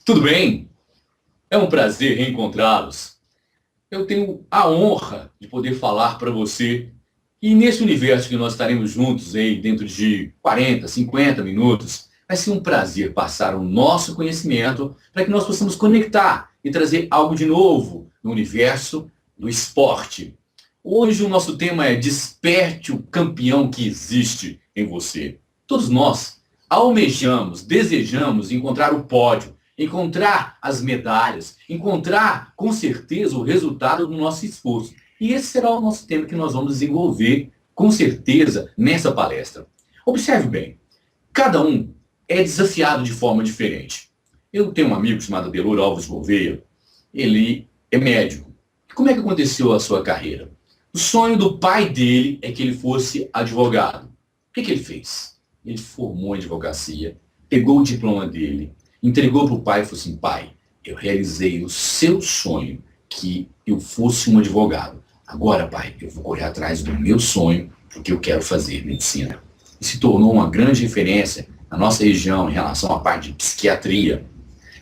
Tudo bem? É um prazer reencontrá-los. Eu tenho a honra de poder falar para você e nesse universo que nós estaremos juntos aí dentro de 40, 50 minutos, vai ser um prazer passar o nosso conhecimento para que nós possamos conectar e trazer algo de novo no universo do esporte. Hoje o nosso tema é Desperte o campeão que existe em você. Todos nós almejamos, desejamos encontrar o pódio, encontrar as medalhas, encontrar com certeza o resultado do nosso esforço. E esse será o nosso tema que nós vamos desenvolver com certeza nessa palestra. Observe bem, cada um é desafiado de forma diferente. Eu tenho um amigo chamado Adelor Alves Gouveia, ele é médico. Como é que aconteceu a sua carreira? O sonho do pai dele é que ele fosse advogado. O que ele fez? Ele formou em advocacia, pegou o diploma dele, entregou para o pai e falou assim: pai, eu realizei o seu sonho que eu fosse um advogado. Agora, pai, eu vou correr atrás do meu sonho, porque eu quero fazer medicina. E se tornou uma grande referência na nossa região em relação à parte de psiquiatria.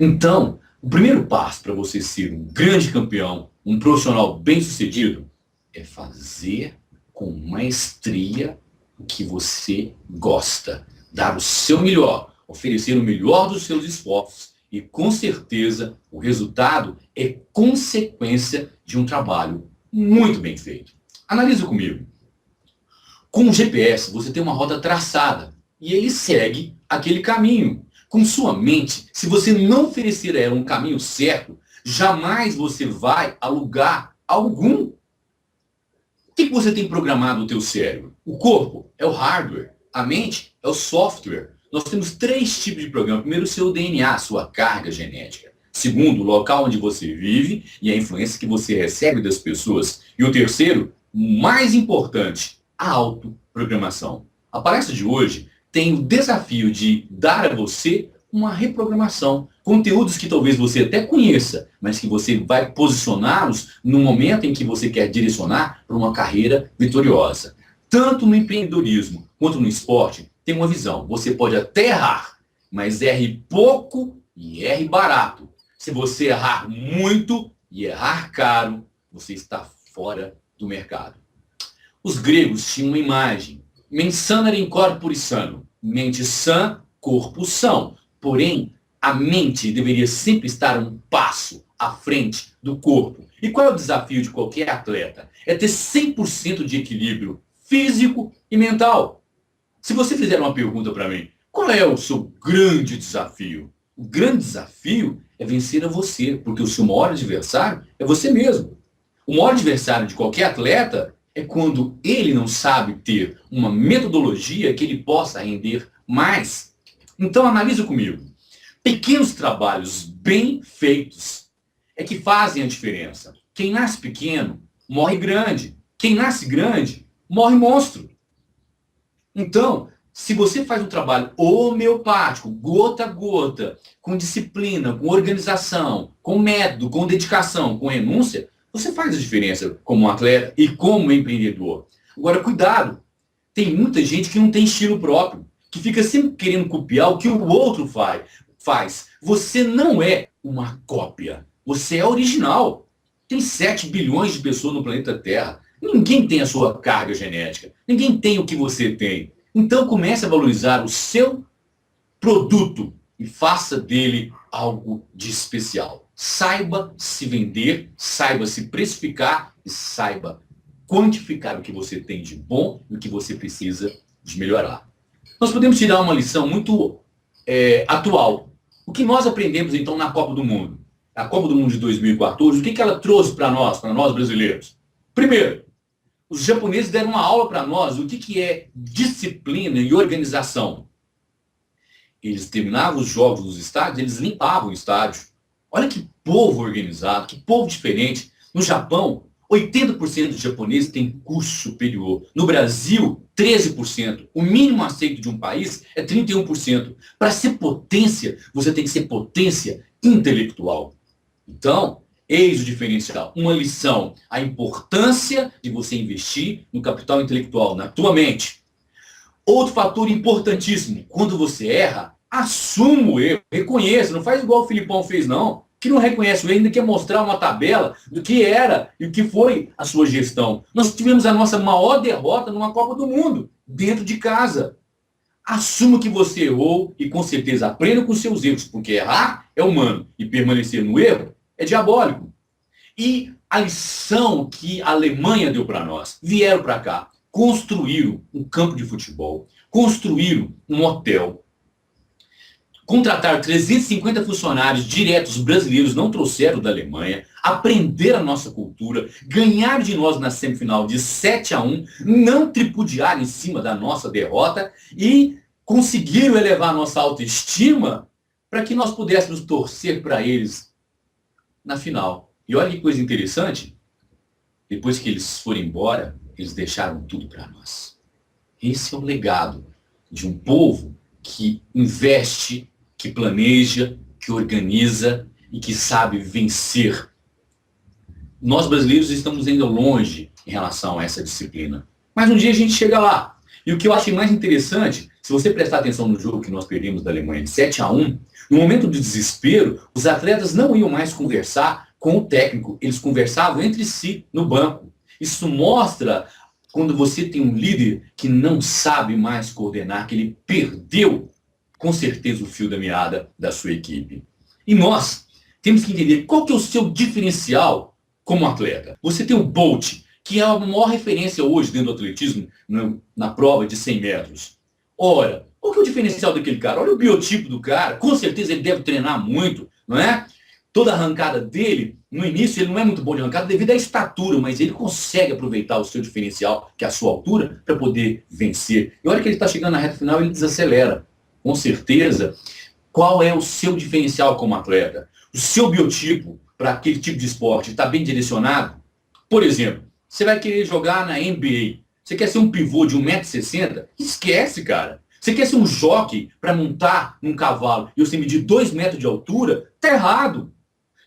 Então, o primeiro passo para você ser um grande campeão, um profissional bem-sucedido, é fazer com maestria o que você gosta, dar o seu melhor, oferecer o melhor dos seus esforços e, com certeza, o resultado é consequência de um trabalho muito bem feito. Analisa comigo. Com o GPS, você tem uma rota traçada e ele segue aquele caminho. Com sua mente, se você não oferecer a ela um caminho certo, jamais você vai a lugar algum. O que você tem programado no teu cérebro? O corpo é o hardware, a mente é o software. Nós temos 3 tipos de programa. Primeiro, o seu DNA, a sua carga genética. Segundo, o local onde você vive e a influência que você recebe das pessoas. E o terceiro, mais importante, a autoprogramação. A palestra de hoje tem o desafio de dar a você uma reprogramação. Conteúdos que talvez você até conheça, mas que você vai posicioná-los no momento em que você quer direcionar para uma carreira vitoriosa. Tanto no empreendedorismo quanto no esporte, tem uma visão. Você pode até errar, mas erre pouco e erre barato. Se você errar muito e errar caro, você está fora do mercado. Os gregos tinham uma imagem. Mens sana in corpore sano. Mente sã, corpo são. Porém, a mente deveria sempre estar um passo à frente do corpo. E qual é o desafio de qualquer atleta? É ter 100% de equilíbrio físico e mental. Se você fizer uma pergunta para mim, qual é o seu grande desafio? O grande desafio é vencer a você, porque o seu maior adversário é você mesmo. O maior adversário de qualquer atleta é quando ele não sabe ter uma metodologia que ele possa render mais. Então, analisa comigo. Pequenos trabalhos bem feitos é que fazem a diferença. Quem nasce pequeno, morre grande. Quem nasce grande, morre monstro. Então, se você faz um trabalho homeopático, gota a gota, com disciplina, com organização, com método, com dedicação, com renúncia, você faz a diferença como um atleta e como empreendedor. Agora, cuidado. Tem muita gente que não tem estilo próprio, que fica sempre querendo copiar o que o outro faz. Você não é uma cópia. Você é original. Tem 7 bilhões de pessoas no planeta Terra. Ninguém tem a sua carga genética. Ninguém tem o que você tem. Então comece a valorizar o seu produto e faça dele algo de especial. Saiba se vender, saiba se precificar e saiba quantificar o que você tem de bom e o que você precisa de melhorar. Nós podemos tirar uma lição muito atual. O que nós aprendemos então na Copa do Mundo? A Copa do Mundo de 2014, o que ela trouxe para nós brasileiros? Primeiro, os japoneses deram uma aula para nós do que é disciplina e organização. Eles terminavam os jogos nos estádios, eles limpavam o estádio. Olha que povo organizado, que povo diferente. No Japão, 80% dos japoneses têm curso superior. No Brasil, 13%. O mínimo aceito de um país é 31%. Para ser potência, você tem que ser potência intelectual. Então, eis o diferencial. Uma lição. A importância de você investir no capital intelectual, na tua mente. Outro fator importantíssimo. Quando você erra, Assuma o erro, reconheça, não faz igual o Filipão fez, não. Que não reconhece o erro, ainda quer mostrar uma tabela do que era e o que foi a sua gestão. Nós tivemos a nossa maior derrota numa Copa do Mundo, dentro de casa. Assuma que você errou e com certeza aprenda com seus erros, porque errar é humano e permanecer no erro é diabólico. E a lição que a Alemanha deu para nós, vieram para cá, construíram um campo de futebol, construíram um hotel, contrataram 350 funcionários diretos brasileiros, não trouxeram da Alemanha, aprenderam a nossa cultura, ganharam de nós na semifinal de 7-1, não tripudiaram em cima da nossa derrota e conseguiram elevar a nossa autoestima para que nós pudéssemos torcer para eles na final. E olha que coisa interessante, depois que eles foram embora, eles deixaram tudo para nós. Esse é o legado de um povo que investe, que planeja, que organiza e que sabe vencer. Nós brasileiros estamos ainda longe em relação a essa disciplina. Mas um dia a gente chega lá. E o que eu achei mais interessante, se você prestar atenção no jogo que nós perdemos da Alemanha de 7-1, no momento de desespero, os atletas não iam mais conversar com o técnico, eles conversavam entre si no banco. Isso mostra quando você tem um líder que não sabe mais coordenar, que ele perdeu com certeza o fio da meada da sua equipe. E nós temos que entender qual que é o seu diferencial como atleta. Você tem o Bolt, que é a maior referência hoje dentro do atletismo na prova de 100 metros. Ora, qual que é o diferencial daquele cara? Olha o biotipo do cara, com certeza ele deve treinar muito, não é? Toda a arrancada dele, no início ele não é muito bom de arrancada devido à estatura, mas ele consegue aproveitar o seu diferencial, que é a sua altura, para poder vencer. E olha que ele está chegando na reta final, ele desacelera. Com certeza, qual é o seu diferencial como atleta? O seu biotipo para aquele tipo de esporte está bem direcionado? Por exemplo, você vai querer jogar na NBA. Você quer ser um pivô de 1,60 m? Esquece, cara. Você quer ser um jockey para montar num cavalo e você medir 2 metros de altura? Tá errado.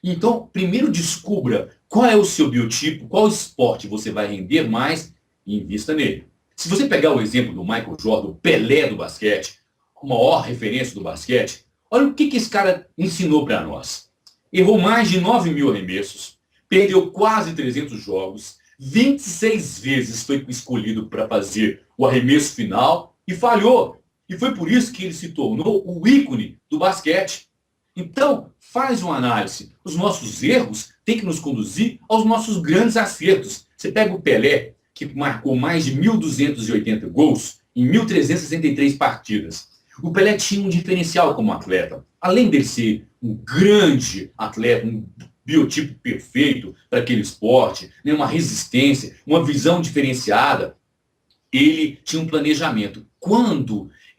Então, primeiro descubra qual é o seu biotipo, qual esporte você vai render mais e invista nele. Se você pegar o exemplo do Michael Jordan, o Pelé do basquete, a maior referência do basquete, olha o que esse cara ensinou para nós. Errou mais de 9.000 arremessos, perdeu quase 300 jogos, 26 vezes foi escolhido para fazer o arremesso final e falhou. E foi por isso que ele se tornou o ícone do basquete. Então, faz uma análise. Os nossos erros têm que nos conduzir aos nossos grandes acertos. Você pega o Pelé, que marcou mais de 1.280 gols em 1.363 partidas. O Pelé tinha um diferencial como atleta. Além dele ser um grande atleta, um biotipo perfeito para aquele esporte, uma resistência, uma visão diferenciada, ele tinha um planejamento.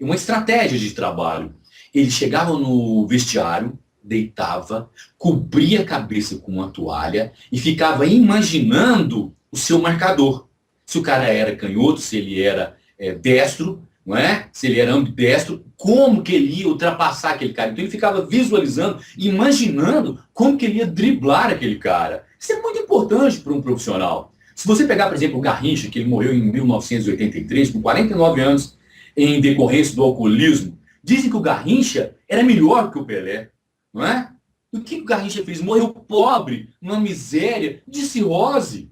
Uma estratégia de trabalho. Ele chegava no vestiário, deitava, cobria a cabeça com uma toalha e ficava imaginando o seu marcador. Se o cara era canhoto, se ele era destro, não é? Se ele era ambidestro, como que ele ia ultrapassar aquele cara. Então ele ficava visualizando, imaginando como que ele ia driblar aquele cara. Isso é muito importante para um profissional. Se você pegar, por exemplo, o Garrincha, que ele morreu em 1983, com 49 anos, em decorrência do alcoolismo, dizem que o Garrincha era melhor que o Pelé, não é? E o que o Garrincha fez? Morreu pobre, numa miséria, de cirrose.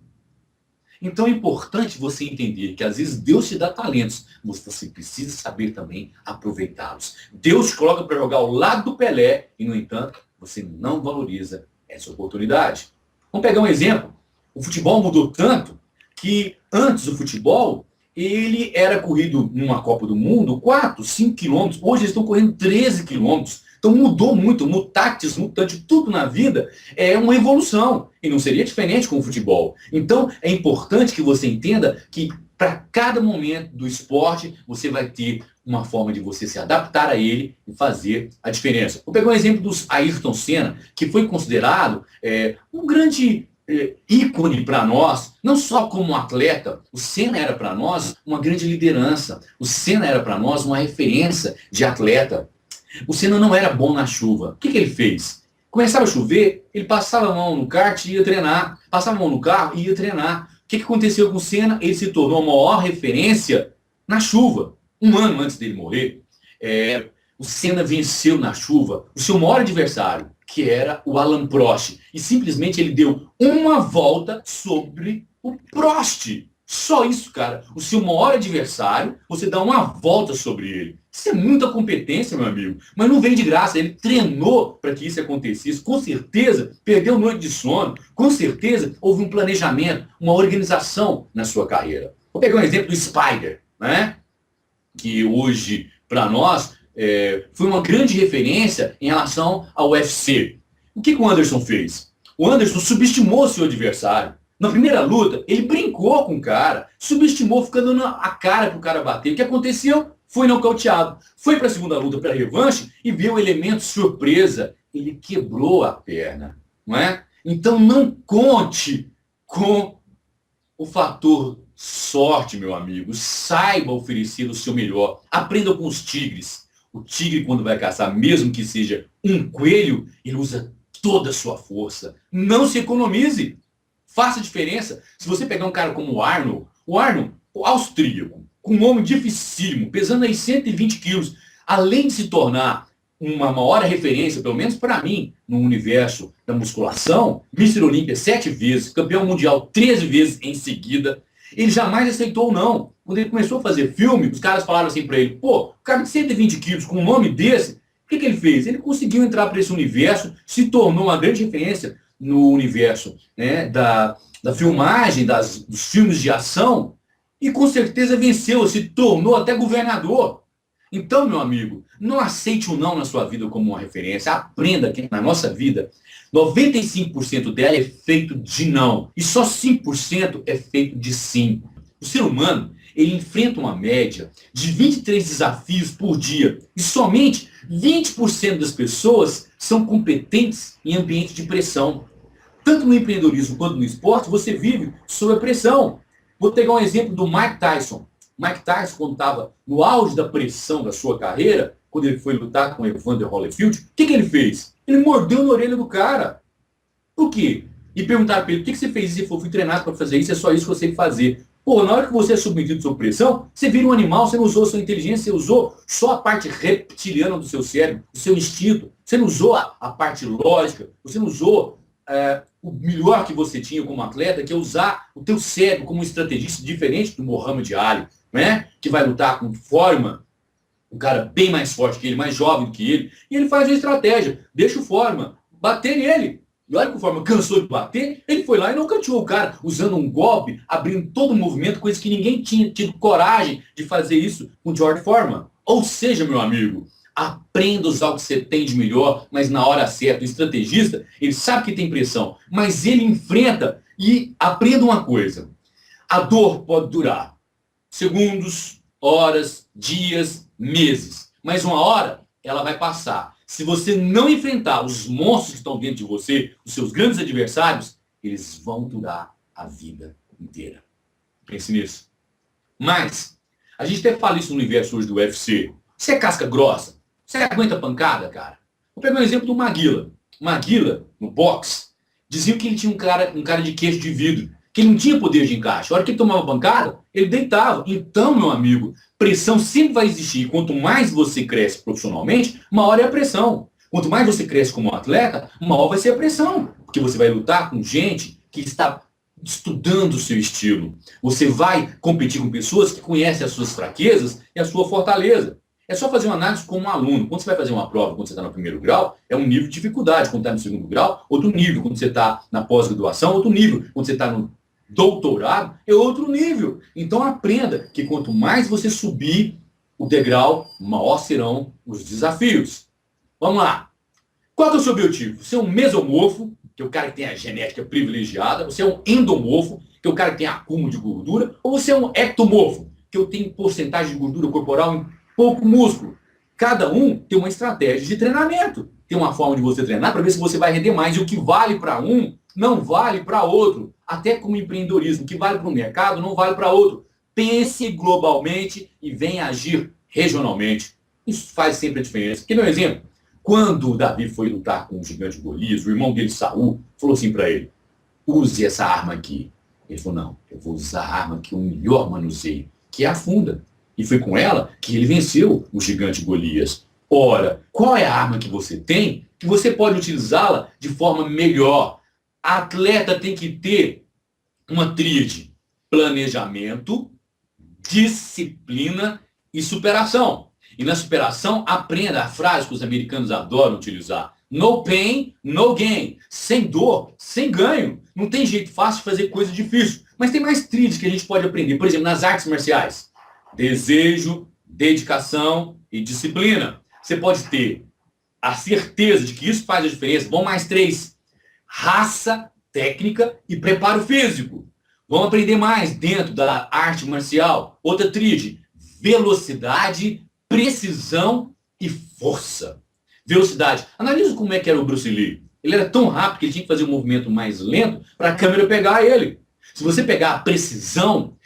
Então é importante você entender que às vezes Deus te dá talentos, mas você precisa saber também aproveitá-los. Deus te coloca para jogar ao lado do Pelé e, no entanto, você não valoriza essa oportunidade. Vamos pegar um exemplo. O futebol mudou tanto que antes do futebol ele era corrido numa Copa do Mundo 4, 5 quilômetros. Hoje eles estão correndo 13 quilômetros. Então mudou muito, mutatis mutante, tudo na vida é uma evolução. E não seria diferente com o futebol. Então é importante que você entenda que para cada momento do esporte você vai ter uma forma de você se adaptar a ele e fazer a diferença. Vou pegar um exemplo do Ayrton Senna, que foi considerado um grande ícone para nós, não só como atleta. O Senna era para nós uma grande liderança. O Senna era para nós uma referência de atleta. O Senna não era bom na chuva. O que ele fez? Começava a chover, ele passava a mão no kart e ia treinar. Passava a mão no carro e ia treinar. O que aconteceu com o Senna? Ele se tornou a maior referência na chuva. Um ano antes dele morrer, o Senna venceu na chuva o seu maior adversário, que era o Alain Prost. E simplesmente ele deu uma volta sobre o Prost. Só isso, cara. O seu maior adversário, você dá uma volta sobre ele. Isso é muita competência, meu amigo. Mas não vem de graça. Ele treinou para que isso acontecesse. Com certeza, perdeu noite de sono. Com certeza, houve um planejamento, uma organização na sua carreira. Vou pegar um exemplo do Spider, né? Que hoje, para nós, foi uma grande referência em relação ao UFC. O que o Anderson fez? O Anderson subestimou seu adversário. Na primeira luta, ele brincou com o cara, subestimou, ficando dando a cara pro cara bater. O que aconteceu? Foi nocauteado. Foi para a segunda luta, para a revanche, e veio o elemento surpresa. Ele quebrou a perna, não é? Então não conte com o fator sorte, meu amigo. Saiba oferecer o seu melhor. Aprenda com os tigres. O tigre, quando vai caçar, mesmo que seja um coelho, ele usa toda a sua força. Não se economize. Faça diferença. Se você pegar um cara como o Arnold, o austríaco, com um nome dificílimo, pesando aí 120 quilos, além de se tornar uma maior referência, pelo menos para mim, no universo da musculação, Mr. Olímpia 7 vezes, campeão mundial 13 vezes em seguida, ele jamais aceitou não. Quando ele começou a fazer filme, os caras falaram assim para ele, pô, o cara de 120 quilos com um nome desse, o que ele fez? Ele conseguiu entrar para esse universo, se tornou uma grande referência no universo, né, da filmagem, dos filmes de ação, e com certeza venceu, se tornou até governador. Então, meu amigo, não aceite o não na sua vida como uma referência. Aprenda que na nossa vida, 95% dela é feito de não. E só 5% é feito de sim. O ser humano, ele enfrenta uma média de 23 desafios por dia. E somente 20% das pessoas são competentes em ambiente de pressão. Tanto no empreendedorismo quanto no esporte, você vive sob a pressão. Vou pegar um exemplo do Mike Tyson. Mike Tyson, quando estava no auge da pressão da sua carreira, quando ele foi lutar com o Evander Holyfield, o que ele fez? Ele mordeu na orelha do cara. Por quê? E perguntaram para ele, por que você fez isso? Ele falou, fui treinado para fazer isso, é só isso que eu sei fazer. Pô, na hora que você é submetido sob pressão, você vira um animal, você não usou a sua inteligência, você usou só a parte reptiliana do seu cérebro, o seu instinto. Você não usou a parte lógica, você não usou o melhor que você tinha como atleta, que é usar o teu cérebro como um estrategista diferente do Muhammad Ali, né? Que vai lutar com Foreman, um cara bem mais forte que ele, mais jovem do que ele, e ele faz a estratégia, deixa o Foreman bater nele. E olha que o Foreman cansou de bater, ele foi lá e nocauteou o cara, usando um golpe, abrindo todo o movimento, coisa que ninguém tinha tido coragem de fazer isso com o George Foreman. Ou seja, meu amigo, aprenda a usar o que você tem de melhor, mas na hora certa. O estrategista, ele sabe que tem pressão, mas ele enfrenta. E aprenda uma coisa, a dor pode durar segundos, horas, dias, meses, mas uma hora ela vai passar. Se você não enfrentar os monstros que estão dentro de você, os seus grandes adversários, eles vão durar a vida inteira. Pense nisso. Mas, a gente até fala isso no universo hoje do UFC. Você é casca grossa? Você aguenta pancada, cara? Vou pegar um exemplo do Maguila. Maguila, no boxe, diziam que ele tinha um cara de queixo de vidro, que ele não tinha poder de encaixe. A hora que ele tomava pancada, ele deitava. Então, meu amigo, pressão sempre vai existir. Quanto mais você cresce profissionalmente, maior é a pressão. Quanto mais você cresce como atleta, maior vai ser a pressão. Porque você vai lutar com gente que está estudando o seu estilo. Você vai competir com pessoas que conhecem as suas fraquezas e a sua fortaleza. É só fazer uma análise como um aluno. Quando você vai fazer uma prova, quando você está no primeiro grau, é um nível de dificuldade. Quando está no segundo grau, outro nível. Quando você está na pós-graduação, outro nível. Quando você está no doutorado, é outro nível. Então aprenda que quanto mais você subir o degrau, maior serão os desafios. Vamos lá. Qual que é o seu objetivo? Você é um mesomorfo, que é o cara que tem a genética privilegiada. Você é um endomorfo, que é o cara que tem acúmulo de gordura. Ou você é um ectomorfo, que eu tenho porcentagem de gordura corporal em pouco músculo. Cada um tem uma estratégia de treinamento. Tem uma forma de você treinar para ver se você vai render mais. E o que vale para um, não vale para outro. Até como empreendedorismo, o que vale para um mercado, não vale para outro. Pense globalmente e venha agir regionalmente. Isso faz sempre a diferença. Quer ver um exemplo? Quando Davi foi lutar com o gigante Golias, o irmão dele, Saul, falou assim para ele, use essa arma aqui. Ele falou, não, eu vou usar a arma que eu melhor manuseio, que é a funda. E foi com ela que ele venceu o gigante Golias. Ora, qual é a arma que você tem que você pode utilizá-la de forma melhor? A atleta tem que ter uma tríade: planejamento, disciplina e superação. E na superação, aprenda a frase que os americanos adoram utilizar: no pain, no gain. Sem dor, sem ganho. Não tem jeito fácil de fazer coisa difícil. Mas tem mais tríades que a gente pode aprender. Por exemplo, nas artes marciais: desejo, dedicação e disciplina. Você pode ter a certeza de que isso faz a diferença. Bom, mais 3: raça, técnica e preparo físico. Vamos aprender mais dentro da arte marcial. Outra tríade: velocidade, precisão e força. Velocidade. Analisa como é que era o Bruce Lee. Ele era tão rápido que ele tinha que fazer um movimento mais lento para a câmera pegar ele. Se você pegar a precisão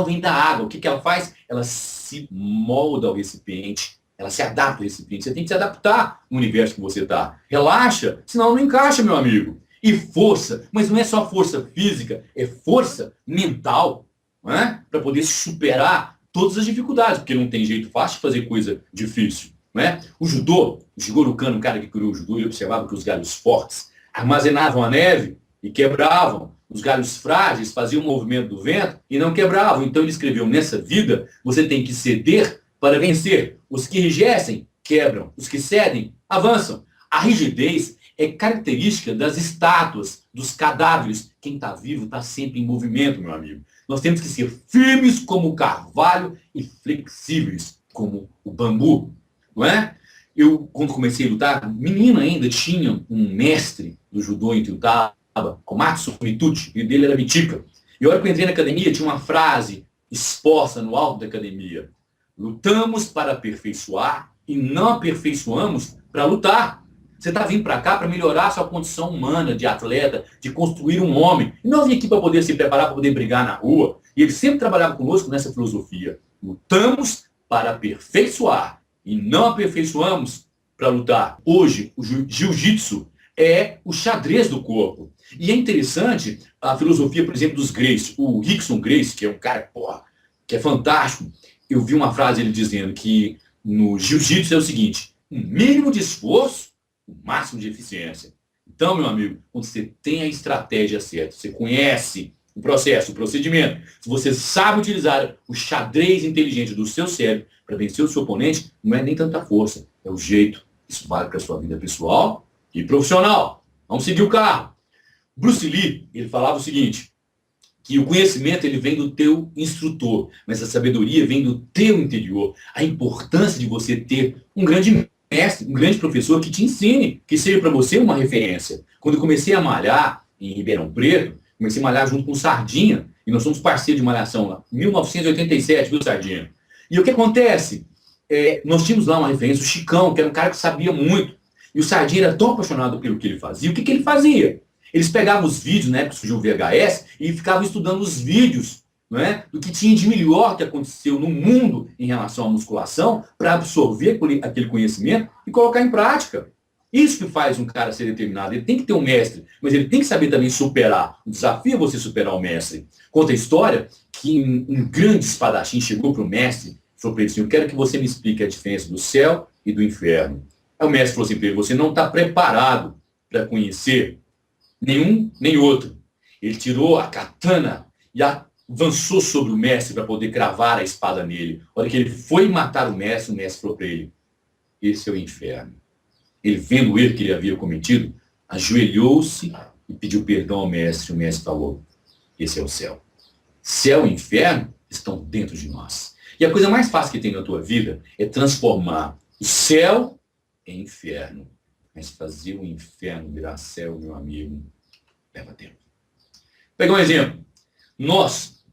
vem da água. O que ela faz? Ela se molda ao recipiente. Ela se adapta ao recipiente. Você tem que se adaptar no universo que você está. Relaxa, senão não encaixa, meu amigo. E força, mas não é só força física, é força mental, não é? Para poder superar todas as dificuldades, porque não tem jeito fácil de fazer coisa difícil. Não é? O judô, o Jigoro Kano, o cara que criou o judô, ele observava que os galhos fortes armazenavam a neve e quebravam. Os galhos frágeis faziam o movimento do vento e não quebravam. Então ele escreveu: nessa vida você tem que ceder para vencer. Os que enrijecem, quebram. Os que cedem, avançam. A rigidez é característica das estátuas, dos cadáveres. Quem está vivo está sempre em movimento, meu amigo. Nós temos que ser firmes como o carvalho e flexíveis como o bambu. Não é? Eu, quando comecei a lutar, menino ainda, tinha um mestre do judô em Tiltaba, Komatsu Mituchi, e dele era Mitika. E a hora que eu entrei na academia, tinha uma frase exposta no alto da academia: lutamos para aperfeiçoar e não aperfeiçoamos para lutar. Você está vindo para cá para melhorar a sua condição humana de atleta, de construir um homem. E não vim aqui para poder se preparar, para poder brigar na rua. E ele sempre trabalhava conosco nessa filosofia: lutamos para aperfeiçoar e não aperfeiçoamos para lutar. Hoje, o jiu-jitsu é o xadrez do corpo. E é interessante a filosofia, por exemplo, dos Gracie. O Rickson Gracie, que é um cara, que é fantástico. Eu vi uma frase ele dizendo que no jiu-jitsu é o seguinte: um mínimo de esforço, o máximo de eficiência. Então, meu amigo, quando você tem a estratégia certa, você conhece o processo, o procedimento, se você sabe utilizar o xadrez inteligente do seu cérebro para vencer o seu oponente, não é nem tanta força, é o jeito. Isso vale para a sua vida pessoal e profissional. Vamos seguir o carro. Bruce Lee, ele falava o seguinte, que o conhecimento ele vem do teu instrutor, mas a sabedoria vem do teu interior. A importância de você ter um grande mestre, um grande professor que te ensine, que seja para você uma referência. Quando eu comecei a malhar em Ribeirão Preto, comecei a malhar junto com o Sardinha, e nós somos parceiros de malhação lá, 1987, viu, Sardinha? E o que acontece? Nós tínhamos lá uma referência, o Chicão, que era um cara que sabia muito, e o Sardinha era tão apaixonado pelo que ele fazia. O que ele fazia? Eles pegavam os vídeos, na época que surgiu o VHS, e ficavam estudando os vídeos, não é? Do que tinha de melhor que aconteceu no mundo em relação à musculação, para absorver aquele conhecimento e colocar em prática. Isso que faz um cara ser determinado. Ele tem que ter um mestre, mas ele tem que saber também superar. O desafio é você superar o mestre. Conta a história que um grande espadachim chegou para o mestre e falou para ele assim: eu quero que você me explique a diferença do céu e do inferno. Aí o mestre falou assim para ele: você não está preparado para conhecer nenhum nem outro. Ele tirou a katana e avançou sobre o mestre para poder cravar a espada nele. A hora que ele foi matar o mestre falou para ele: esse é o inferno. Ele, vendo o erro que ele havia cometido, ajoelhou-se e pediu perdão ao mestre. O mestre falou: esse é o céu. Céu e inferno estão dentro de nós. E a coisa mais fácil que tem na tua vida é transformar o céu em inferno. Mas fazer o inferno virar céu, meu amigo, leva tempo. Vou pegar um exemplo. Nós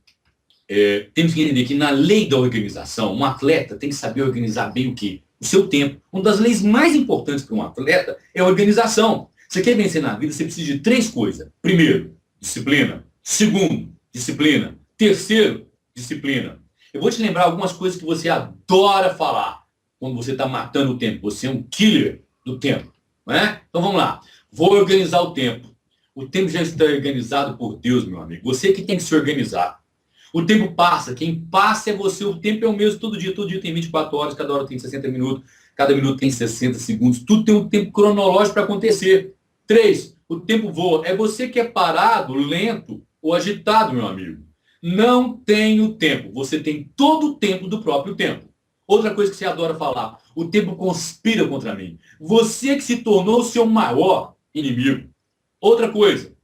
temos que entender que na lei da organização, um atleta tem que saber organizar bem o quê? O seu tempo. Uma das leis mais importantes para um atleta é a organização. Você quer vencer na vida, você precisa de 3 coisas. Primeiro, disciplina. Segundo, disciplina. Terceiro, disciplina. Eu vou te lembrar algumas coisas que você adora falar quando você está matando o tempo. Você é um killer do tempo. Não é? Então vamos lá. Vou organizar o tempo. O tempo já está organizado por Deus, meu amigo. Você que tem que se organizar. O tempo passa. Quem passa é você. O tempo é o mesmo todo dia. Todo dia tem 24 horas, cada hora tem 60 minutos. cada minuto tem 60 segundos, tudo tem um tempo cronológico para acontecer. 3, o tempo voa. É você que é parado, lento ou agitado, meu amigo. Não tem o tempo, você tem todo o tempo do próprio tempo. Outra coisa que você adora falar, o tempo conspira contra mim. Você que se tornou o seu maior inimigo. Outra coisa,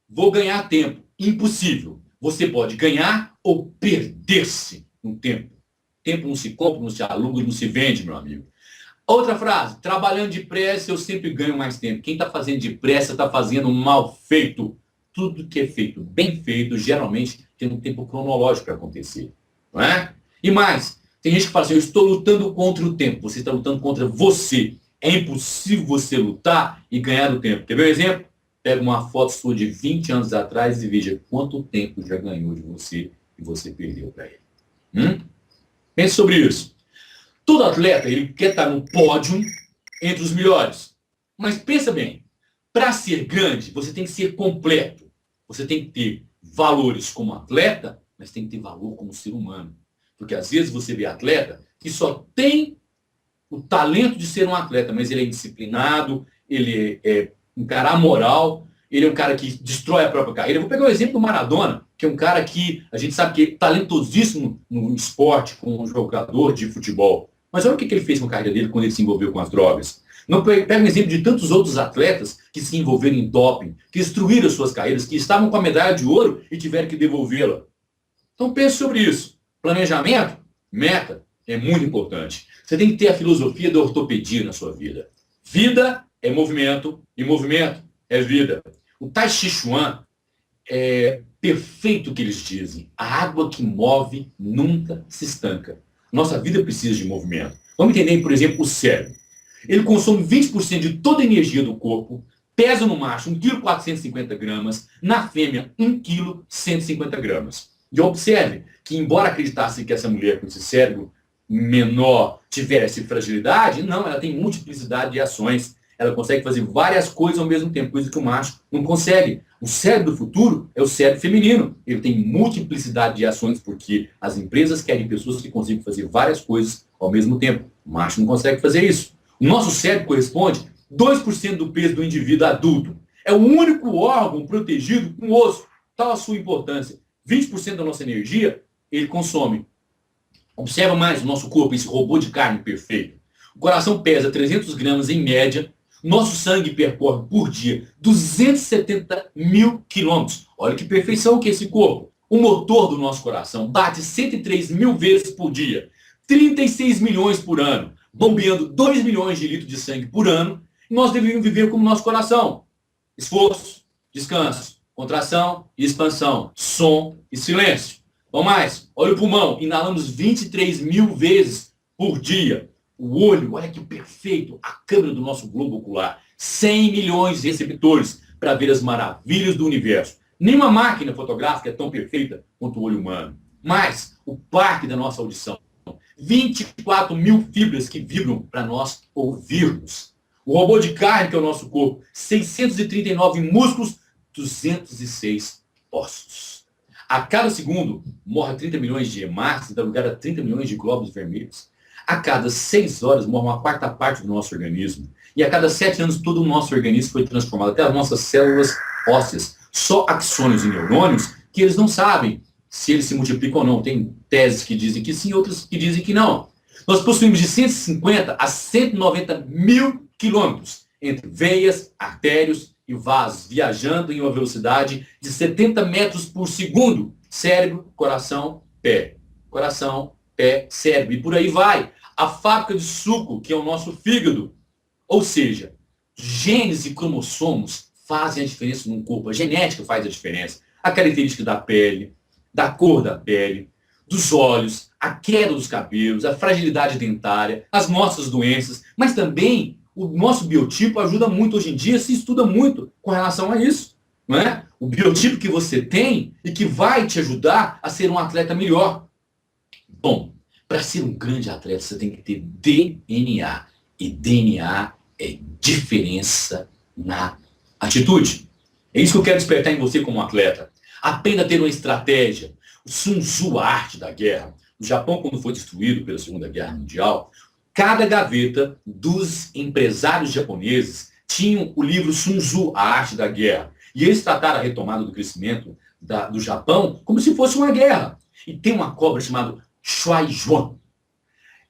vou ganhar tempo. Impossível. Você pode ganhar ou perder-se no tempo. Tempo não se compra, não se aluga, não se vende, meu amigo. Outra frase, trabalhando depressa eu sempre ganho mais tempo. Quem está fazendo depressa está fazendo mal feito. Tudo que é feito bem feito, geralmente tem um tempo cronológico para acontecer. Não é? E mais, tem gente que fala assim, eu estou lutando contra o tempo. Você está lutando contra você. É impossível você lutar e ganhar o tempo. Quer ver um exemplo? Pega uma foto sua de 20 anos atrás e veja quanto tempo já ganhou de você e você perdeu para ele. Pense sobre isso. Todo atleta ele quer estar no pódio entre os melhores. Mas pensa bem, para ser grande, você tem que ser completo. Você tem que ter valores como atleta, mas tem que ter valor como ser humano. Porque às vezes você vê atleta que só tem o talento de ser um atleta, mas ele é indisciplinado, ele é um cara amoral, ele é um cara que destrói a própria carreira. Eu vou pegar o exemplo do Maradona, que é um cara que a gente sabe que é talentosíssimo no esporte, como um jogador de futebol. Mas olha o que ele fez com a carreira dele quando ele se envolveu com as drogas. Não pega um exemplo de tantos outros atletas que se envolveram em doping, que destruíram suas carreiras, que estavam com a medalha de ouro e tiveram que devolvê-la. Então pense sobre isso. Planejamento, meta, é muito importante. Você tem que ter a filosofia da ortopedia na sua vida. Vida é movimento e movimento é vida. O Tai Chi Chuan é perfeito o que eles dizem. A água que move nunca se estanca. Nossa vida precisa de movimento. Vamos entender, por exemplo, o cérebro. Ele consome 20% de toda a energia do corpo, pesa no macho 1,450 kg, na fêmea 1,150 kg. E observe que, embora acreditasse que essa mulher com esse cérebro menor tivesse fragilidade, não, ela tem multiplicidade de ações. Ela consegue fazer várias coisas ao mesmo tempo, coisa que o macho não consegue. O cérebro do futuro é o cérebro feminino. Ele tem multiplicidade de ações porque as empresas querem pessoas que consigam fazer várias coisas ao mesmo tempo. O macho não consegue fazer isso. O nosso cérebro corresponde a 2% do peso do indivíduo adulto. É o único órgão protegido com osso. Tal a sua importância. 20% da nossa energia ele consome. Observa mais o nosso corpo, esse robô de carne perfeito. O coração pesa 300 gramas em média. Nosso sangue percorre por dia 270 mil quilômetros. Olha que perfeição que é esse corpo. O motor do nosso coração bate 103 mil vezes por dia. 36 milhões por ano. Bombeando 2 milhões de litros de sangue por ano. E nós deveríamos viver como nosso coração. Esforço, descanso, contração e expansão. Som e silêncio. Vamos mais. Olha o pulmão. Inalamos 23 mil vezes por dia. O olho, olha que perfeito, a câmera do nosso globo ocular. 100 milhões de receptores para ver as maravilhas do universo. Nenhuma máquina fotográfica é tão perfeita quanto o olho humano. Mas o parque da nossa audição. 24 mil fibras que vibram para nós ouvirmos. O robô de carne, que é o nosso corpo. 639 músculos, 206 ossos. A cada segundo, morre 30 milhões de hemácias, dá lugar a 30 milhões de glóbulos vermelhos. A cada 6 horas morre uma quarta parte do nosso organismo. E a cada 7 anos todo o nosso organismo foi transformado, até as nossas células ósseas. Só axônios e neurônios que eles não sabem se eles se multiplicam ou não. Tem teses que dizem que sim, outras que dizem que não. Nós possuímos de 150 a 190 mil quilômetros entre veias, artérios e vasos, viajando em uma velocidade de 70 metros por segundo. Cérebro, coração, pé. Coração, pé, cérebro. E por aí vai. A fábrica de suco, que é o nosso fígado. Ou seja, genes e cromossomos fazem a diferença no corpo. A genética faz a diferença. A característica da pele, da cor da pele, dos olhos, a queda dos cabelos, a fragilidade dentária, as nossas doenças, mas também o nosso biotipo ajuda muito. Hoje em dia se estuda muito com relação a isso. Não é? O biotipo que você tem e que vai te ajudar a ser um atleta melhor. Bom, para ser um grande atleta, você tem que ter DNA. E DNA é diferença na atitude. É isso que eu quero despertar em você como atleta. Aprenda a ter uma estratégia. O Sun Tzu, a arte da guerra. O Japão, quando foi destruído pela Segunda Guerra Mundial, Cada gaveta dos empresários japoneses tinha o livro Sun Tzu, A Arte da Guerra. E eles trataram a retomada do crescimento do Japão como se fosse uma guerra. E tem uma cobra chamada Shuai-Zhuan.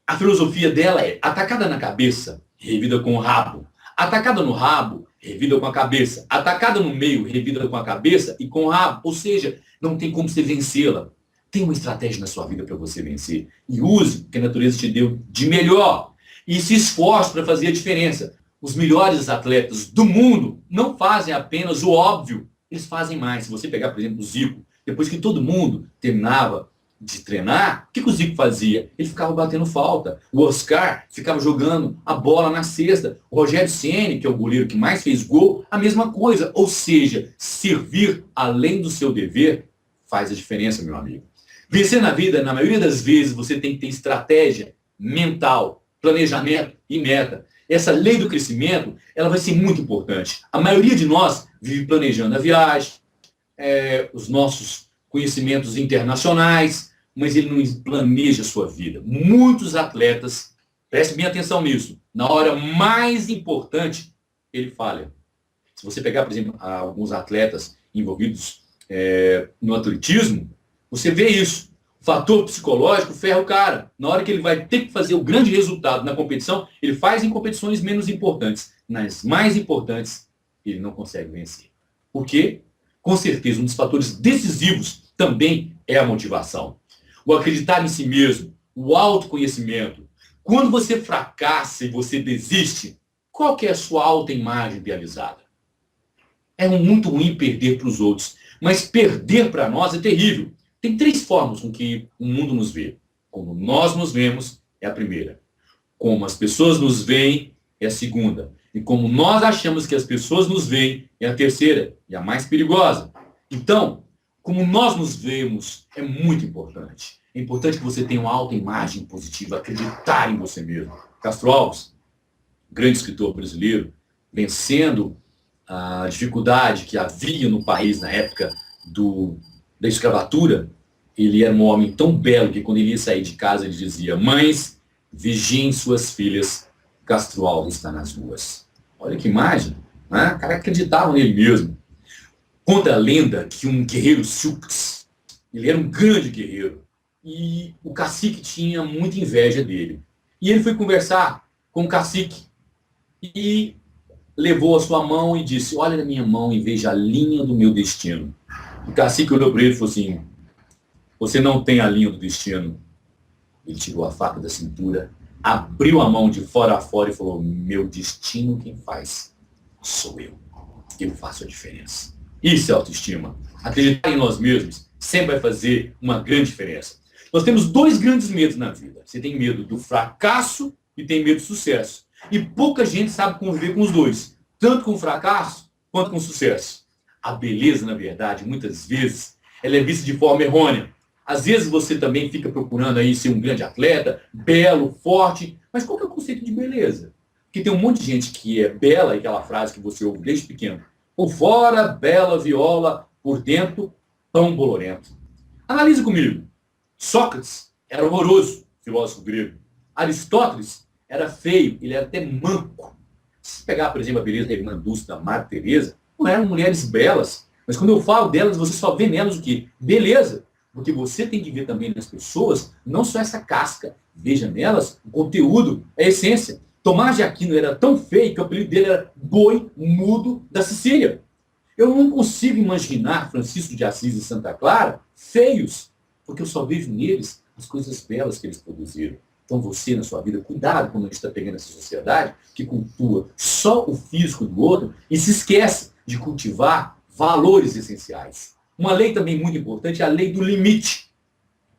A filosofia dela é atacada na cabeça, revida com o rabo. Atacada no rabo, revida com a cabeça. Atacada no meio, revida com a cabeça e com o rabo. Ou seja, não tem como você vencê-la. Tem uma estratégia na sua vida para você vencer. E use o que a natureza te deu de melhor. E se esforce para fazer a diferença. Os melhores atletas do mundo não fazem apenas o óbvio. Eles fazem mais. Se você pegar, por exemplo, o Zico, depois que todo mundo terminava de treinar, o que o Zico fazia? Ele ficava batendo falta. O Oscar ficava jogando a bola na cesta. O Rogério Ceni, que é o goleiro que mais fez gol, a mesma coisa. Ou seja, servir além do seu dever faz a diferença, meu amigo. Vencer na vida, na maioria das vezes, você tem que ter estratégia mental, planejamento e meta. Essa lei do crescimento, ela vai ser muito importante. A maioria de nós vive planejando a viagem, os nossos conhecimentos internacionais, mas ele não planeja a sua vida. Muitos atletas, preste bem atenção nisso, na hora mais importante, ele falha. Se você pegar, por exemplo, alguns atletas envolvidos no atletismo, você vê isso. O fator psicológico ferra o cara. Na hora que ele vai ter que fazer o grande resultado na competição, ele faz em competições menos importantes. Nas mais importantes, ele não consegue vencer. Por quê? Com certeza, um dos fatores decisivos também é a motivação. O acreditar em si mesmo, o autoconhecimento. Quando você fracassa e você desiste, qual que é a sua autoimagem idealizada? É muito ruim perder para os outros, mas perder para nós é terrível. Tem 3 formas com que o mundo nos vê. Como nós nos vemos é a primeira. Como as pessoas nos veem é a segunda. E como nós achamos que as pessoas nos veem é a terceira e a mais perigosa. Então, como nós nos vemos é muito importante. É importante que você tenha uma autoimagem positiva, acreditar em você mesmo. Castro Alves, grande escritor brasileiro, vencendo a dificuldade que havia no país na época da escravatura, ele era um homem tão belo que quando ele ia sair de casa ele dizia: mães, vigiem suas filhas, Castro Alves está nas ruas. Olha que imagem, né? O cara acreditava nele mesmo. Conta a lenda que um guerreiro Sioux, ele era um grande guerreiro, e o cacique tinha muita inveja dele. E ele foi conversar com o cacique e levou a sua mão e disse: olha na minha mão e veja a linha do meu destino. O cacique olhou para ele e falou assim: você não tem a linha do destino. Ele tirou a faca da cintura, abriu a mão de fora a fora e falou: meu destino quem faz sou eu. Eu faço a diferença. Isso é autoestima. Acreditar em nós mesmos sempre vai fazer uma grande diferença. Nós temos 2 grandes medos na vida. Você tem medo do fracasso e tem medo do sucesso. E pouca gente sabe conviver com os dois, tanto com o fracasso quanto com o sucesso. A beleza, na verdade, muitas vezes, ela é vista de forma errônea. Às vezes você também fica procurando aí ser um grande atleta, belo, forte, mas qual que é o conceito de beleza? Porque tem um monte de gente que é bela, aquela frase que você ouve desde pequeno: por fora, bela viola, por dentro, pão bolorento. Analise comigo. Sócrates era horroroso, filósofo grego. Aristóteles era feio, ele era até manco. Se pegar, por exemplo, a beleza da irmã Dulce, da Madre Teresa, não eram mulheres belas, mas quando eu falo delas, você só vê nelas o quê? Beleza. Porque você tem que ver também nas pessoas, não só essa casca. Veja nelas o conteúdo, a essência. Tomás de Aquino era tão feio que o apelido dele era Boi Mudo da Sicília. Eu não consigo imaginar Francisco de Assis e Santa Clara feios, porque eu só vejo neles as coisas belas que eles produziram. Então você, na sua vida, cuidado quando a gente está pegando essa sociedade que cultua só o físico do outro e se esquece de cultivar valores essenciais. Uma lei também muito importante é a lei do limite.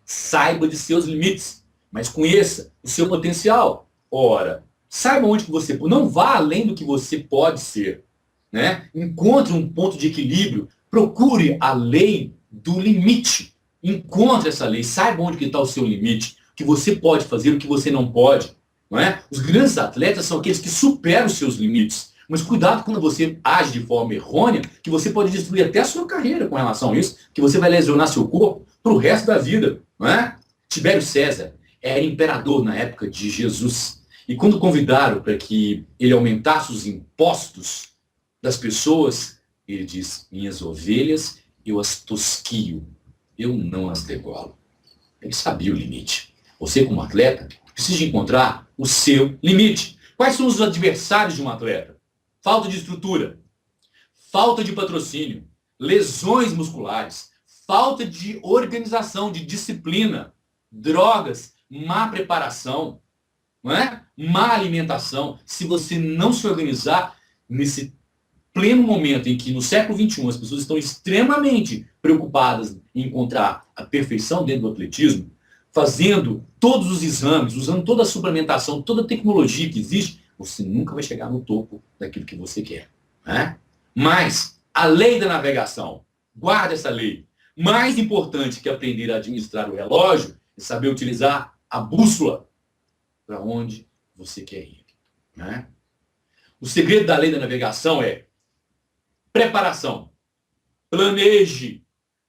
Saiba de seus limites, mas conheça o seu potencial. Ora, saiba onde que você... Não vá além do que você pode ser. Né? Encontre um ponto de equilíbrio. Procure a lei do limite. Encontre essa lei. Saiba onde que está o seu limite. O que você pode fazer, o que você não pode. Não é? Os grandes atletas são aqueles que superam os seus limites. Mas cuidado quando você age de forma errônea, que você pode destruir até a sua carreira com relação a isso, que você vai lesionar seu corpo para o resto da vida. Não é? Tibério César era imperador na época de Jesus. E quando convidaram para que ele aumentasse os impostos das pessoas, ele diz: minhas ovelhas eu as tosquio, eu não as degolo. Ele sabia o limite. Você, como atleta, precisa encontrar o seu limite. Quais são os adversários de um atleta? Falta de estrutura, falta de patrocínio, lesões musculares, falta de organização, de disciplina, drogas, má preparação, não é? Má alimentação. Se você não se organizar nesse pleno momento em que no século XXI as pessoas estão extremamente preocupadas em encontrar a perfeição dentro do atletismo, fazendo todos os exames, usando toda a suplementação, toda a tecnologia que existe, você nunca vai chegar no topo daquilo que você quer. Né? Mas a lei da navegação, guarda essa lei. Mais importante que aprender a administrar o relógio é saber utilizar a bússola para onde você quer ir. Né? O segredo da lei da navegação é preparação. Planeje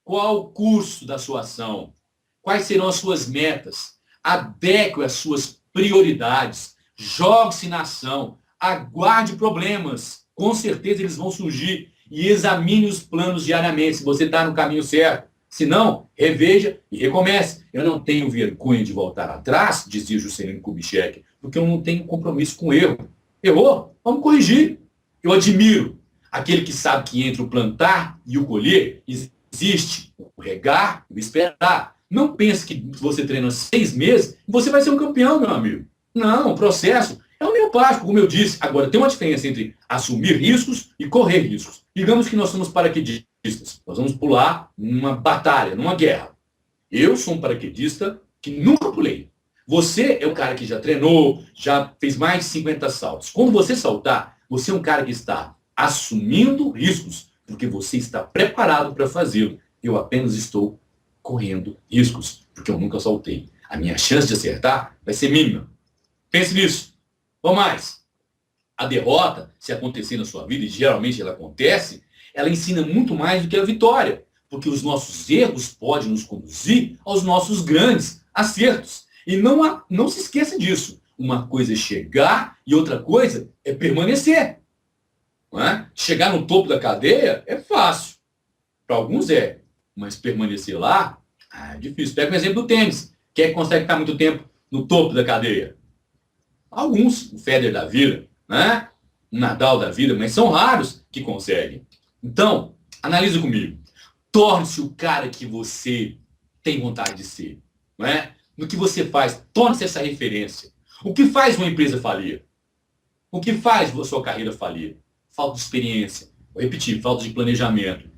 qual o curso da sua ação, quais serão as suas metas, adeque as suas prioridades, jogue-se na ação, aguarde problemas, com certeza eles vão surgir, e examine os planos diariamente, se você está no caminho certo. Se não, reveja e recomece. Eu não tenho vergonha de voltar atrás, dizia Juscelino Kubitschek, porque eu não tenho compromisso com o erro. Errou? Vamos corrigir. Eu admiro aquele que sabe que entre o plantar e o colher existe o regar e o esperar. Não pense que você treina 6 meses e você vai ser um campeão, meu amigo. Não, o processo é homeopático, como eu disse. Agora, tem uma diferença entre assumir riscos e correr riscos. Digamos que nós somos paraquedistas. Nós vamos pular numa batalha, numa guerra. Eu sou um paraquedista que nunca pulei. Você é o cara que já treinou, já fez mais de 50 saltos. Quando você saltar, você é um cara que está assumindo riscos, porque você está preparado para fazê-lo. Eu apenas estou correndo riscos, porque eu nunca saltei. A minha chance de acertar vai ser mínima. Pense nisso. Ou mais, a derrota, se acontecer na sua vida, e geralmente ela acontece, ela ensina muito mais do que a vitória, porque os nossos erros podem nos conduzir aos nossos grandes acertos. E não se esqueça disso. Uma coisa é chegar e outra coisa é permanecer. Não é? Chegar no topo da cadeia é fácil. Para alguns é. Mas permanecer lá é difícil. Pega um exemplo do tênis. Quem é que consegue ficar muito tempo no topo da cadeia? Alguns. O Federer da vida, né? O Nadal da vida, mas são raros que conseguem. Então, analise comigo. Torne-se o cara que você tem vontade de ser. Não é? No que você faz, torne-se essa referência. O que faz uma empresa falir? O que faz a sua carreira falir? Falta de experiência. Vou repetir, falta de planejamento.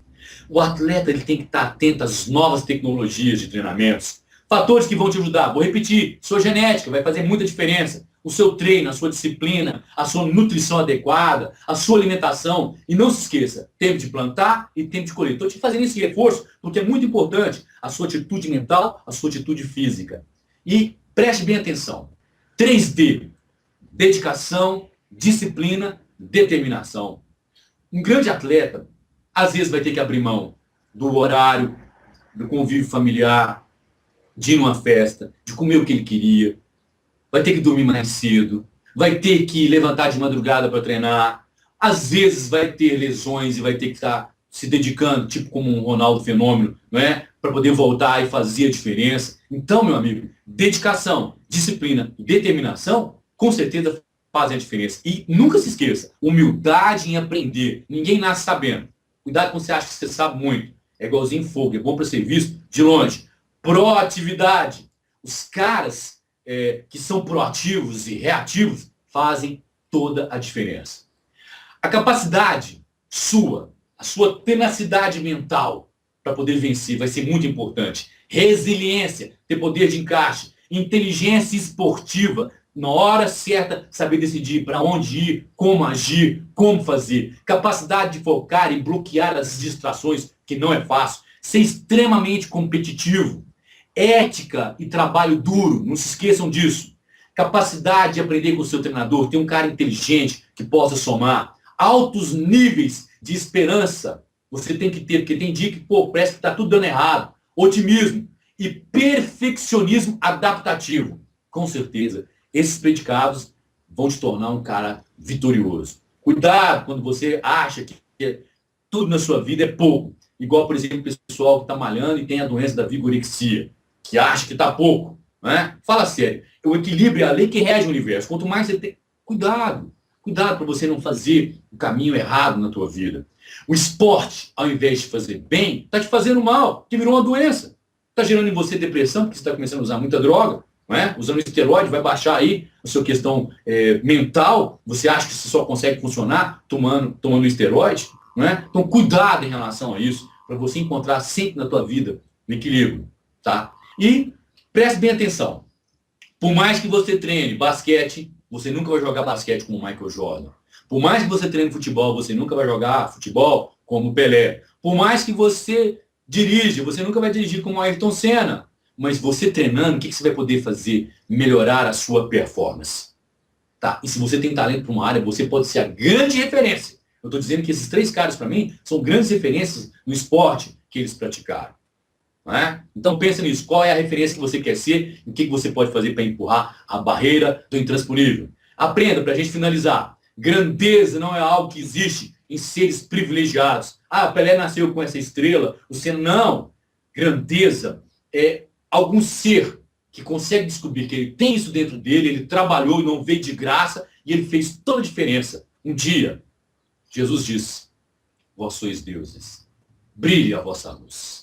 O atleta ele tem que estar atento às novas tecnologias de treinamentos. Fatores que vão te ajudar. Vou repetir, sua genética vai fazer muita diferença. O seu treino, a sua disciplina, a sua nutrição adequada, a sua alimentação. E não se esqueça, tempo de plantar e tempo de colher. Estou te fazendo esse reforço porque é muito importante a sua atitude mental, a sua atitude física. E preste bem atenção. 3D. Dedicação, disciplina, determinação. Um grande atleta, às vezes vai ter que abrir mão do horário, do convívio familiar, de ir numa festa, de comer o que ele queria, vai ter que dormir mais cedo, vai ter que levantar de madrugada para treinar, às vezes vai ter lesões e vai ter que estar se dedicando, tipo como um Ronaldo Fenômeno, não é? Para poder voltar e fazer a diferença. Então, meu amigo, dedicação, disciplina e determinação, com certeza fazem a diferença. E nunca se esqueça, humildade em aprender. Ninguém nasce sabendo. Cuidado quando você acha que você sabe muito. É igualzinho fogo, é bom para ser visto de longe. Proatividade. Os caras que são proativos e reativos fazem toda a diferença. A capacidade sua, a sua tenacidade mental para poder vencer vai ser muito importante. Resiliência, ter poder de encaixe, inteligência esportiva, na hora certa, saber decidir para onde ir, como agir, como fazer. Capacidade de focar e bloquear as distrações, que não é fácil. Ser extremamente competitivo. Ética e trabalho duro, não se esqueçam disso. Capacidade de aprender com o seu treinador, ter um cara inteligente que possa somar. Altos níveis de esperança você tem que ter, porque tem dia que, parece que está tudo dando errado. Otimismo e perfeccionismo adaptativo. Com certeza, esses predicados vão te tornar um cara vitorioso. Cuidado quando você acha que tudo na sua vida é pouco. Igual, por exemplo, o pessoal que está malhando e tem a doença da vigorexia, que acha que está pouco. Né? Fala sério. O equilíbrio é a lei que rege o universo. Quanto mais você tem... Cuidado. Cuidado para você não fazer o caminho errado na tua vida. O esporte, ao invés de fazer bem, está te fazendo mal, que virou uma doença. Está gerando em você depressão, porque você está começando a usar muita droga. Não é? Usando esteroide, vai baixar aí a sua questão mental. Você acha que você só consegue funcionar tomando esteroide? Não é? Então, cuidado em relação a isso, para você encontrar sempre na tua vida o equilíbrio. Tá? E preste bem atenção. Por mais que você treine basquete, você nunca vai jogar basquete como o Michael Jordan. Por mais que você treine futebol, você nunca vai jogar futebol como o Pelé. Por mais que você dirija, você nunca vai dirigir como o Ayrton Senna. Mas você treinando, o que você vai poder fazer? Melhorar a sua performance. Tá? E se você tem talento para uma área, você pode ser a grande referência. Eu estou dizendo que esses 3 caras, para mim, são grandes referências no esporte que eles praticaram. Não é? Então pensa nisso. Qual é a referência que você quer ser e o que você pode fazer para empurrar a barreira do intransponível? Aprenda, para a gente finalizar. Grandeza não é algo que existe em seres privilegiados. Ah, Pelé nasceu com essa estrela, o Senna não. Grandeza é algum ser que consegue descobrir que ele tem isso dentro dele, ele trabalhou e não veio de graça, e ele fez toda a diferença. Um dia, Jesus disse, vós sois deuses, brilhe a vossa luz.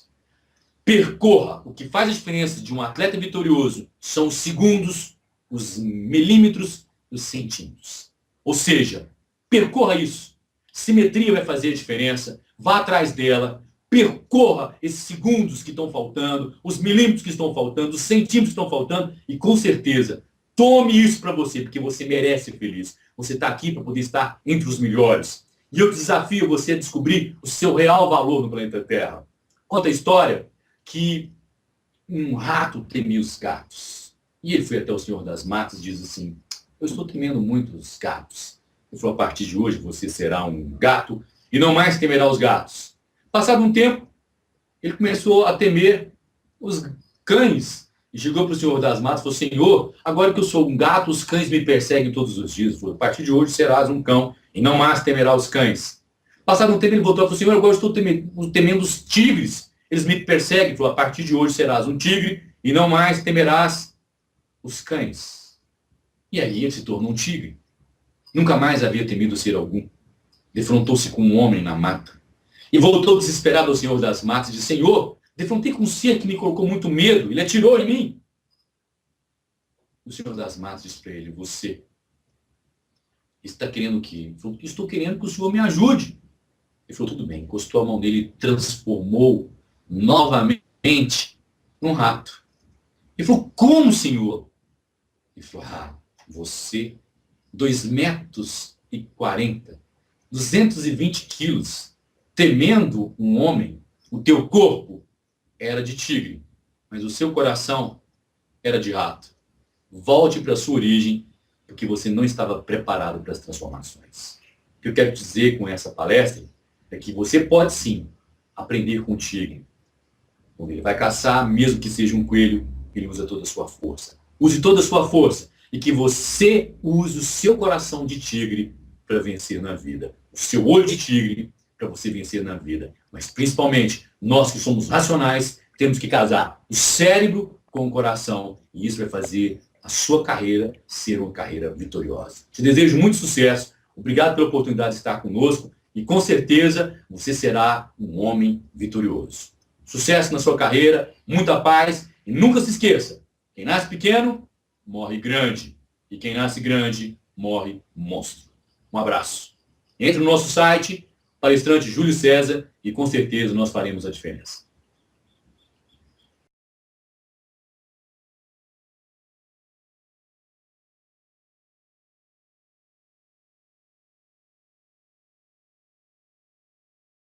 Percorra. O que faz a diferença de um atleta vitorioso são os segundos, os milímetros e os centímetros. Ou seja, percorra isso. Simetria vai fazer a diferença. Vá atrás dela. Percorra esses segundos que estão faltando, os milímetros que estão faltando, os centímetros que estão faltando. E com certeza, tome isso para você, porque você merece ser feliz. Você está aqui para poder estar entre os melhores. E eu desafio você a descobrir o seu real valor no planeta Terra. Conta a história que um rato temia os gatos. E ele foi até o Senhor das Matas e diz assim, eu estou temendo muito os gatos. Ele falou, a partir de hoje você será um gato e não mais temerá os gatos. Passado um tempo, ele começou a temer os cães. E chegou para o Senhor das Matas e falou, Senhor, agora que eu sou um gato, os cães me perseguem todos os dias. Ele falou, a partir de hoje serás um cão e não mais temerá os cães. Passado um tempo, ele voltou e falou, Senhor, agora eu estou temendo os tigres. Eles me perseguem, falou, a partir de hoje serás um tigre e não mais temerás os cães. E aí ele se tornou um tigre. Nunca mais havia temido ser algum. Defrontou-se com um homem na mata. E voltou desesperado ao Senhor das Matas e disse, Senhor, defrontei com um ser que me colocou muito medo, ele atirou em mim. O Senhor das Matas disse para ele, você está querendo o quê? Ele falou, estou querendo que o Senhor me ajude. Ele falou, tudo bem, encostou a mão nele e transformou novamente num rato. Ele falou, como, Senhor? Ele falou, você, 2,40 m, 220 quilos, temendo um homem, o teu corpo era de tigre, mas o seu coração era de rato. Volte para a sua origem, porque você não estava preparado para as transformações. O que eu quero dizer com essa palestra é que você pode sim aprender com o tigre. Quando ele vai caçar, mesmo que seja um coelho, ele usa toda a sua força. Use toda a sua força e que você use o seu coração de tigre para vencer na vida. O seu olho de tigre para você vencer na vida. Mas principalmente, nós que somos racionais, temos que casar o cérebro com o coração. E isso vai fazer a sua carreira ser uma carreira vitoriosa. Te desejo muito sucesso. Obrigado pela oportunidade de estar conosco. E com certeza, você será um homem vitorioso. Sucesso na sua carreira, muita paz. E nunca se esqueça, quem nasce pequeno, morre grande. E quem nasce grande, morre monstro. Um abraço. Entre no nosso site, palestrante Júlio César, e com certeza nós faremos a diferença.